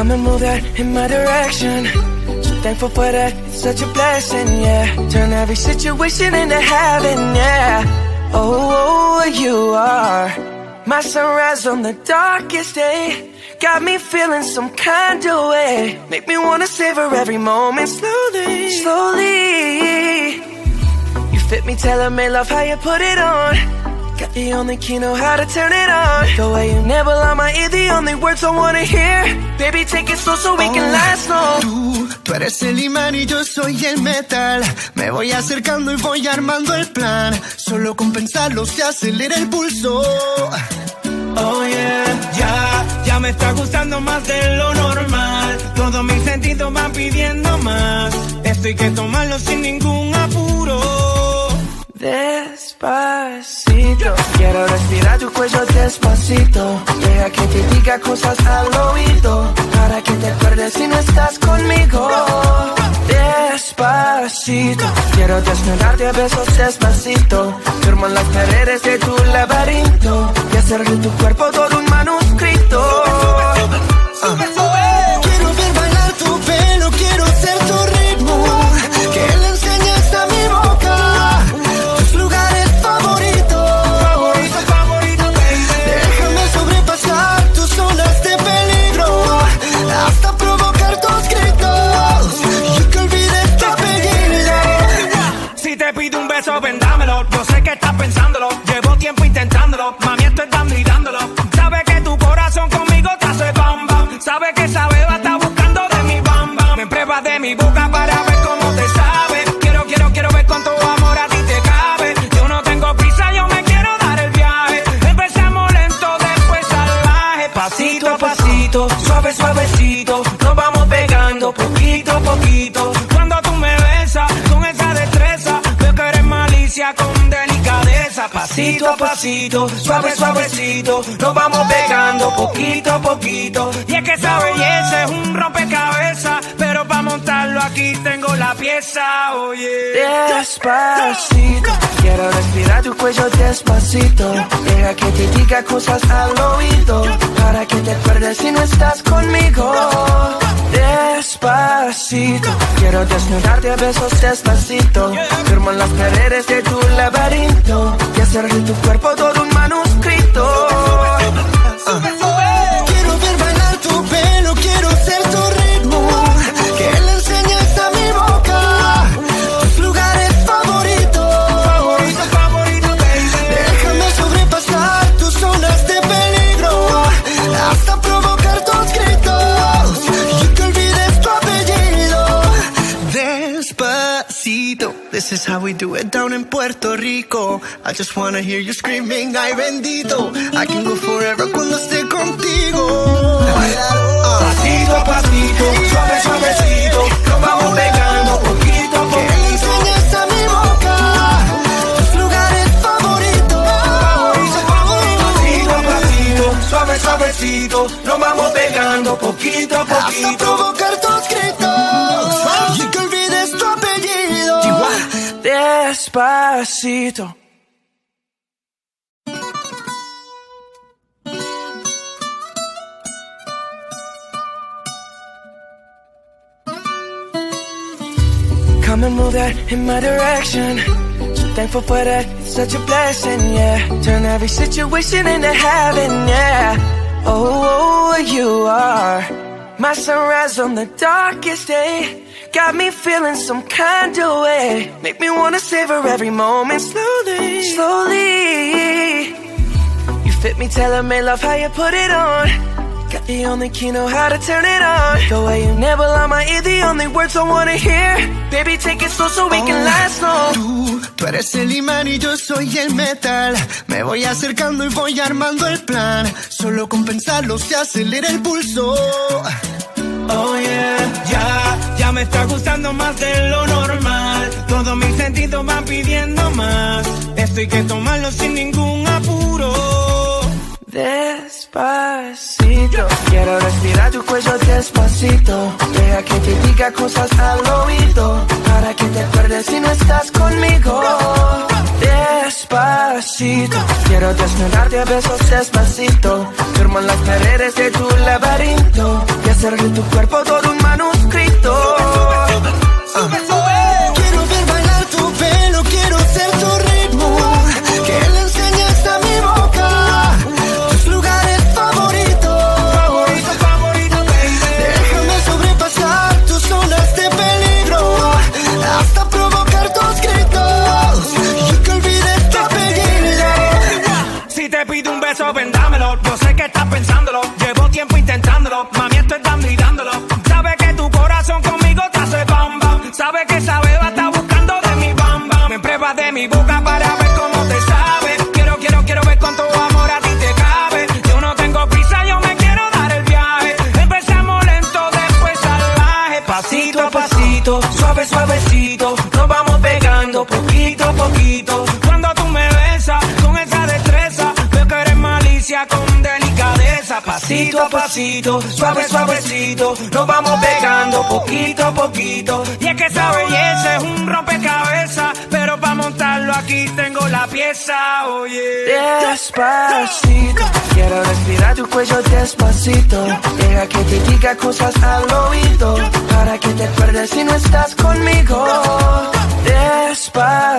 Come and move that in my direction. So thankful for that, it's such a blessing, yeah. Turn every situation into heaven, yeah. Oh, you are my sunrise on the darkest day. Got me feeling some kind of way. Make me wanna savor every moment slowly, slowly. You fit me, telling me love how you put it on. Got the only key, know how to turn it on. The way you never lie my ear, the only words I wanna hear. Baby, take it slow so we can last long. Tú eres el imán y yo soy el metal. Me voy acercando y voy armando el plan. Solo con pensarlo se acelera el pulso. Oh yeah, ya me está gustando más de lo normal. Todos mis sentidos van pidiendo más. Esto hay que tomarlo sin ningún apuro. Despacito, quiero respirar tu cuello despacito. Deja que te diga cosas al oído, para que te acuerdes si no estás conmigo. Despacito, quiero desnudarte a besos despacito. Firmo en las paredes de tu laberinto y hacer de tu cuerpo todo un manuscrito. Quiero ver bailar tu pelo, quiero ser tu ritmo. Que le enseñes a mi boca tus lugares favoritos. Déjame sobrepasar tus zonas de peligro, hasta provocar tus gritos y que olvides tu apellido. Si te pido un beso, ven dámelo. Yo sé que estás pensándolo, llevo tiempo intentándolo. Mami, estoy dando y dándolo. Sabes que tu corazón conmigo te hace bam bam. Sabes que esa beba está buscando de mi bam bam. Me pruebas de mi boca para ver cómo te sabe. Quiero ver cuánto amor a ti te cabe. Yo no tengo prisa, yo me quiero dar el viaje. Empezamos lento, después salvaje. Pasito a pasito, suave suavecito, nos vamos pegando poquito a poquito. Cuando tú me besas con esa destreza, veo que eres malicia con delicadeza. Pasito a pasito, suave suavecito, nos vamos pegando poquito a poquito. Y es que esa belleza es un rompecabezas, pero para montarlo aquí tengo la pieza, oye. Despacito, quiero respirar tu cuello despacito. Deja que te diga cosas al oído, para que te acuerdes si no estás conmigo. Despacito, quiero desnudarte a besos despacito. Firmo en las paredes de tu laberinto y hacer de tu cuerpo todo un manuscrito. Quiero ver bailar tu pelo, quiero ser tu ritmo. Que le enseñes a mi boca tus lugares favoritos. Déjame sobrepasar tus zonas de peligro, hasta provocar tus gritos y que olvides tu apellido. Despacito, this is how we do it down in Puerto Rico. I just wanna hear you screaming, ay bendito. I can go forever cuando esté contigo. Pasito a pasito, suave suavecito, nos vamos pegando poquito a Que le poquito. enseñes a mi boca tus lugares favoritos. Pasito a pasito, suave suavecito, nos vamos pegando poquito a Hasta poquito. provocar tus gritos y que olvides tu apellido. Despacito. Come and move that in my direction. So thankful for that, it's such a blessing, yeah. Turn every situation into heaven, yeah. Oh, you are my sunrise on the darkest day. Got me feeling some kind of way. Make me wanna savor every moment slowly, slowly. You fit me, telling me love how you put it on. Got the only key, know how to turn it on. The way you never lie my ear, the only words I wanna hear. Baby, take it slow so we can last long. Tú eres el imán y yo soy el metal. Me voy acercando y voy armando el plan. Solo con pensarlo se acelera el pulso. Oh yeah, ya me está gustando más de lo normal. Todos mis sentidos van pidiendo más. Esto hay que tomarlo sin ningún apuro. Despacito, quiero respirar tu cuello despacito. Deja que te diga cosas al oído, para que te acuerdes si no estás conmigo. Despacito, quiero Quiero desnudarte a besos despacito, firmo en las paredes de tu laberinto y hacer de tu cuerpo todo un manuscrito. Quiero ver bailar tu pelo, quiero ser tu ritmo, que le enseñes a mi boca tus lugares favoritos. Baby. Déjame sobrepasar tus zonas de peligro, hasta provocar tus gritos y que olvides tu apellido. Si te pido un beso, ven dámelo. Yo sé que estás pensándolo, llevo tiempo intentándolo. Mami, esto es dando y dándolo. Sabes que tu corazón conmigo te hace bam bam. Sabes que esa beba está buscando de mi bam bam. Me pruebas de mi boca para ver cómo te sabe. Quiero ver cuánto amor a ti te cabe. Yo no tengo prisa, yo me quiero dar el viaje. Empezamos lento, después salvaje. Pasito a pasito, suavecito. Nos vamos pegando poquito a poquito. Cuando tú me besas con esa destreza, veo que eres malicia con delicadeza. Pasito a pasito, suavecito. Nos vamos pegando poquito a poquito. Y es que esa belleza es un rompecabezas, pero para montarlo aquí tengo la pieza, oye. Despacito, quiero respirar tu cuello despacito. Deja que te diga cosas al oído, para que te acuerdes si no estás conmigo. Despacito.